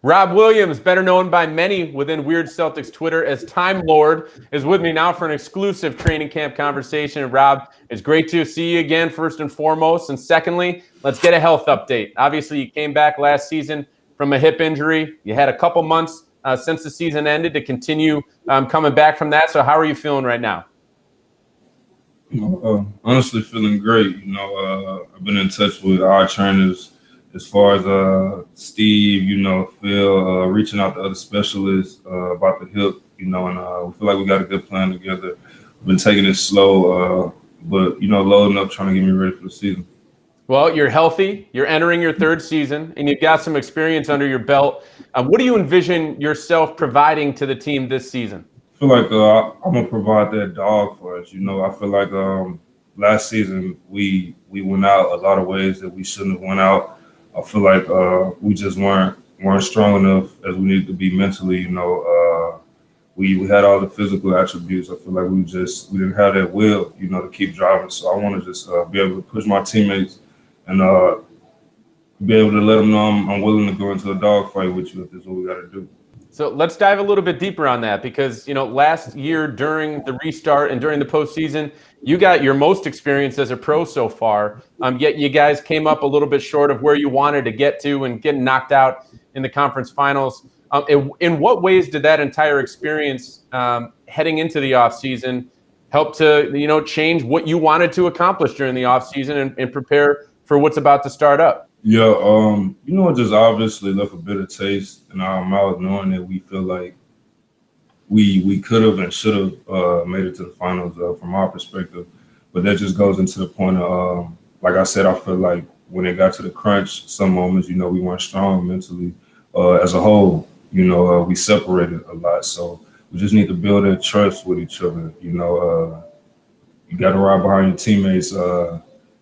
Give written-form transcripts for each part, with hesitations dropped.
Rob Williams, better known by many within Weird Celtics Twitter as Time Lord, is with me now for an exclusive training camp conversation. And Rob, it's great to see you again, first and foremost. And secondly, let's get a health update. Obviously, you came back last season from a hip injury. You had a couple months since the season ended to continue coming back from that. So how are you feeling right now? Honestly, feeling great. I've been in touch with our trainers as far as Steve, Phil, reaching out to other specialists about the hip, and we feel like we got a good plan together. We've been taking it slow, but loading up, trying to get me ready for the season. Well, you're healthy, you're entering your third season, and you've got some experience under your belt. What do you envision yourself providing to the team this season? I feel like I'm gonna provide that dog for us. I feel like last season we went out a lot of ways that we shouldn't have went out. I feel like we just weren't strong enough as we needed to be mentally. We had all the physical attributes. I feel like we didn't have that will, to keep driving. So I want to just be able to push my teammates and be able to let them know I'm willing to go into a dogfight with you if this is what we got to do. So let's dive a little bit deeper on that because, last year during the restart and during the postseason, you got your most experience as a pro so far, yet you guys came up a little bit short of where you wanted to get to and getting knocked out in the conference finals. In what ways did that entire experience heading into the offseason help to, change what you wanted to accomplish during the offseason and prepare for what's about to start up? Yeah, it just obviously left a bitter taste in our mouth, knowing that we feel like we could have and should have made it to the finals from our perspective. But that just goes into the point of, like I said, I feel like when it got to the crunch, some moments, we weren't strong mentally as a whole. We separated a lot. So we just need to build that trust with each other. You got to ride behind your teammates.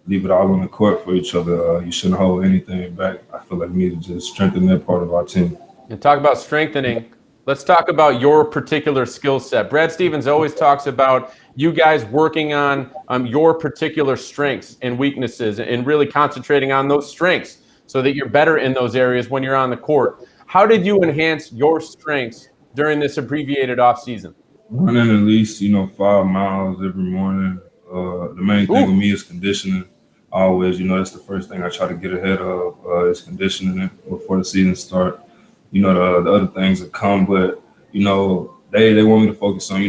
Leave it all on the court for each other. You shouldn't hold anything back. I feel like we need to just strengthen that part of our team. And talk about strengthening. Let's talk about your particular skill set. Brad Stevens always talks about you guys working on your particular strengths and weaknesses and really concentrating on those strengths so that you're better in those areas when you're on the court. How did you enhance your strengths during this abbreviated offseason? Running at least, 5 miles every morning. The main thing with me is conditioning. Always, that's the first thing I try to get ahead of is conditioning it before the season start. The other things that come, but they want me to focus on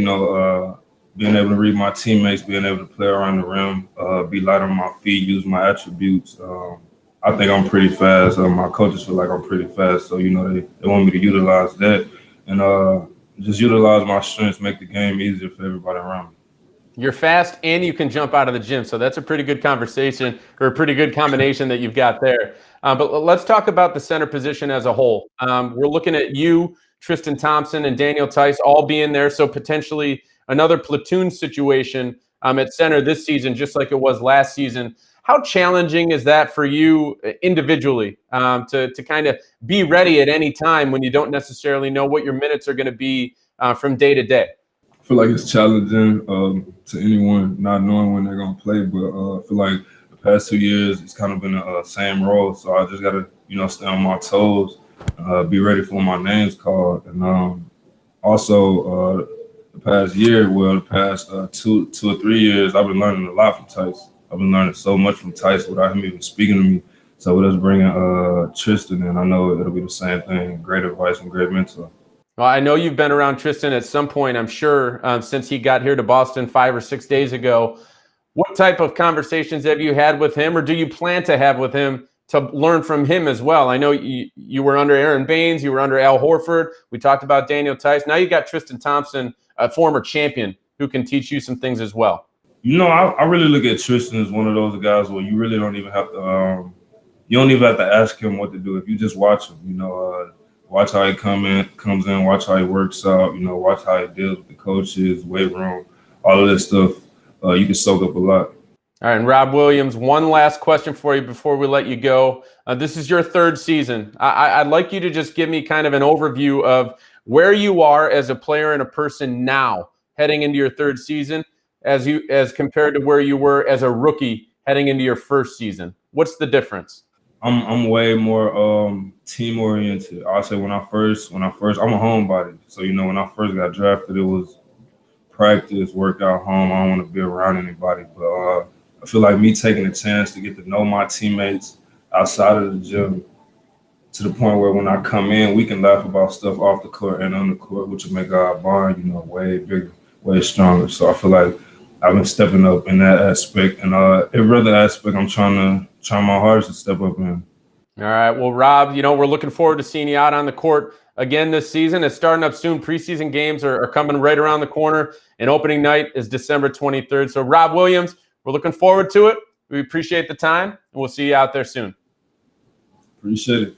being able to read my teammates, being able to play around the rim, be light on my feet, use my attributes. I think I'm pretty fast. My coaches feel like I'm pretty fast, so they want me to utilize that and just utilize my strengths, make the game easier for everybody around me. You're fast and you can jump out of the gym. So that's a pretty good conversation or a pretty good combination that you've got there. But let's talk about the center position as a whole. We're looking at you, Tristan Thompson, and Daniel Tice all being there. So potentially another platoon situation at center this season, just like it was last season. How challenging is that for you individually to kind of be ready at any time when you don't necessarily know what your minutes are going to be from day to day? I feel like it's challenging to anyone not knowing when they're going to play, but I feel like the past 2 years it's kind of been the same role. So I just got to, stay on my toes, be ready for when my name's called. And also the past year, the past 2 or 3 years, I've been learning a lot from Tice. I've been learning so much from Tice without him even speaking to me. So with us bringing Tristan in, I know it'll be the same thing, great advice and great mentor. Well, I know you've been around Tristan at some point, I'm sure, since he got here to Boston 5 or 6 days ago. What type of conversations have you had with him, or do you plan to have with him to learn from him as well? I know you were under Aaron Baines, you were under Al Horford. We talked about Daniel Tice. Now you got Tristan Thompson, a former champion, who can teach you some things as well. I really look at Tristan as one of those guys where you really don't even have to you don't even have to ask him what to do. If you just watch him, watch how he comes in, watch how he works out, watch how he deals with the coaches, weight room, all of this stuff. You can soak up a lot. All right, and Rob Williams, one last question for you before we let you go. This is your third season. I'd like you to just give me kind of an overview of where you are as a player and a person now heading into your third season as compared to where you were as a rookie heading into your first season. What's the difference? I'm way more team oriented. I'll say when I first I'm a homebody. So when I first got drafted, it was practice, workout, home. I don't want to be around anybody. But I feel like me taking a chance to get to know my teammates outside of the gym to the point where when I come in, we can laugh about stuff off the court and on the court, which will make our bond, way bigger, way stronger. So I feel like I've been stepping up in that aspect, and every other aspect, I'm trying my hardest to step up in. All right. Well, Rob, we're looking forward to seeing you out on the court again this season. It's starting up soon. Preseason games are coming right around the corner, and opening night is December 23rd. So, Rob Williams, we're looking forward to it. We appreciate the time, and we'll see you out there soon. Appreciate it.